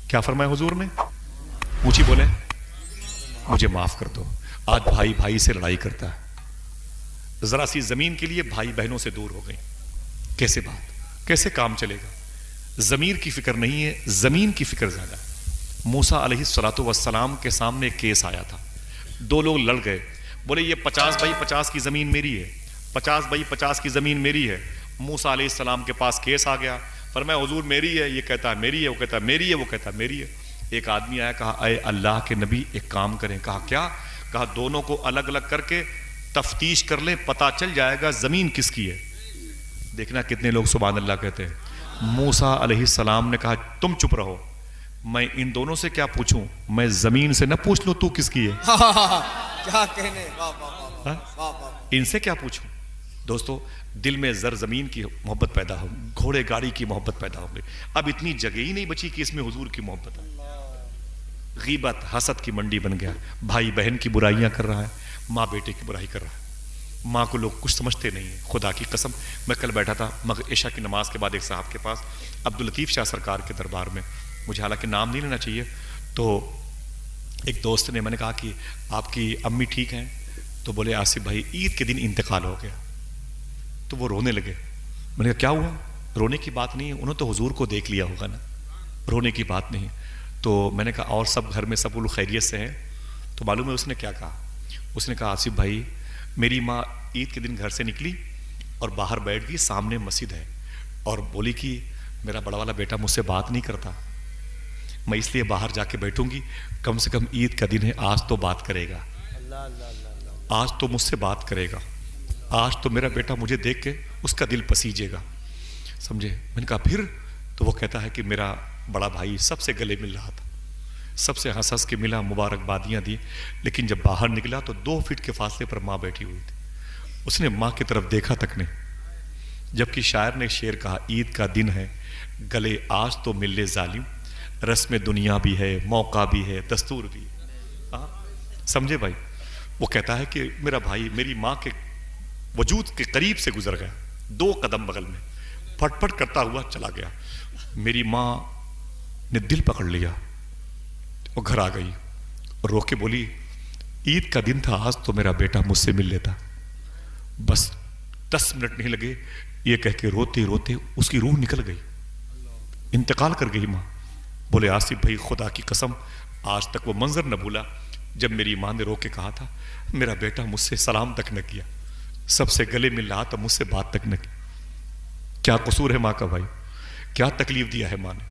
کیا فرمایا حضور نے؟ اونچی بولے، مجھے معاف کر دو، آج بھائی بھائی سے لڑائی کرتا ہے، ذرا سی زمین کے لیے بھائی بہنوں سے دور ہو گئے، کیسے بات، کیسے کام چلے گا؟ ضمیر کی فکر نہیں ہے، زمین کی فکر زیادہ ہے۔ موسیٰ علیہ الصلوۃ والسلام کے سامنے ایک کیس آیا تھا، دو لوگ لڑ گئے، بولے یہ 50x50 کی زمین میری ہے، 50x50 کی زمین میری ہے۔ موسیٰ علیہ السلام کے پاس کیس آ گیا، فرمایا حضور میری ہے، یہ کہتا ہے میری ہے، وہ کہتا ہے میری ہے، وہ کہتا ہے میری ہے۔ ایک آدمی آیا، کہا اے اللہ کے نبی ایک کام کریں۔ کہا کیا؟ کہا دونوں کو الگ الگ کر کے تفتیش کر لیں، پتہ چل جائے گا زمین کس کی ہے۔ دیکھنا کتنے لوگ سبحان اللہ کہتے ہیں۔ موسیٰ علیہ السلام نے کہا تم چپ رہو، میں ان دونوں سے کیا پوچھوں، میں زمین سے نہ پوچھ لوں تو کس کی ہے؟ کیا کہنے، ان سے کیا پوچھوں؟ دوستو دل میں زر زمین کی محبت پیدا ہو، گھوڑے گاڑی کی محبت پیدا ہو گئی، اب اتنی جگہ ہی نہیں بچی کہ اس میں حضور کی محبت ہے۔ غیبت حسد کی منڈی بن گیا، بھائی بہن کی برائیاں کر رہا ہے، ماں بیٹے کی برائی کر رہا ہے، ماں کو لوگ کچھ سمجھتے نہیں ہیں۔ خدا کی قسم میں کل بیٹھا تھا عشاء کی نماز کے بعد ایک صاحب کے پاس، عبداللطیف شاہ سرکار کے دربار میں، مجھے حالانکہ نام نہیں لینا چاہیے، تو ایک دوست نے، میں نے کہا کہ آپ کی امی ٹھیک ہیں؟ تو بولے آصف بھائی عید کے دن انتقال ہو گیا۔ تو وہ رونے لگے، میں نے کہا کیا ہوا؟ رونے کی بات نہیں ہے، انہوں تو حضور کو دیکھ لیا ہوگا نا، رونے کی بات نہیں۔ تو میں نے کہا اور سب گھر میں سب لوگ خیریت سے ہیں؟ تو معلوم ہے اس نے کیا کہا؟ اس نے کہا آصف بھائی میری ماں عید کے دن گھر سے نکلی اور باہر بیٹھ گئی، سامنے مسجد ہے، اور بولی کہ میرا بڑا والا بیٹا مجھ سے بات نہیں کرتا، میں اس لیے باہر جا کے بیٹھوں گی، کم سے کم عید کا دن ہے، آج تو بات کرے گا، آج تو مجھ سے بات کرے گا، آج تو میرا بیٹا مجھے دیکھ کے اس کا دل پسیجے گا، سمجھے؟ میں نے کہا پھر؟ تو وہ کہتا ہے کہ میرا بڑا بھائی سب سے گلے مل رہا تھا، سب سے ہنس ہنس کے ملا، مبارکبادیاں دی، لیکن جب باہر نکلا تو 2 فٹ کے فاصلے پر ماں بیٹھی ہوئی تھی، اس نے ماں کی طرف دیکھا تک نہیں۔ جبکہ شاعر نے شعر کہا عید کا دن ہے گلے آج تو مل لے ظالم، رسم دنیا بھی ہے، موقع بھی ہے، دستور بھی ہے، سمجھے بھائی؟ وہ کہتا ہے کہ میرا بھائی میری ماں کے وجود کے قریب سے گزر گیا، 2 قدم بغل میں، پھٹ پھٹ کرتا ہوا چلا گیا، میری ماں نے دل پکڑ لیا، وہ گھر آ گئی اور رو کے بولی عید کا دن تھا، آج تو میرا بیٹا مجھ سے مل لیتا۔ بس 10 منٹ نہیں لگے، یہ کہہ کے روتے روتے اس کی روح نکل گئی، انتقال کر گئی ماں۔ بولے آصف بھائی خدا کی قسم آج تک وہ منظر نہ بھولا جب میری ماں نے رو کے کہا تھا میرا بیٹا مجھ سے سلام تک نہ کیا، سب سے گلے مل رہا تھا، مجھ سے بات تک نہ کی۔ کیا قصور ہے ماں کا بھائی، کیا تکلیف دیا ہے ماں نے؟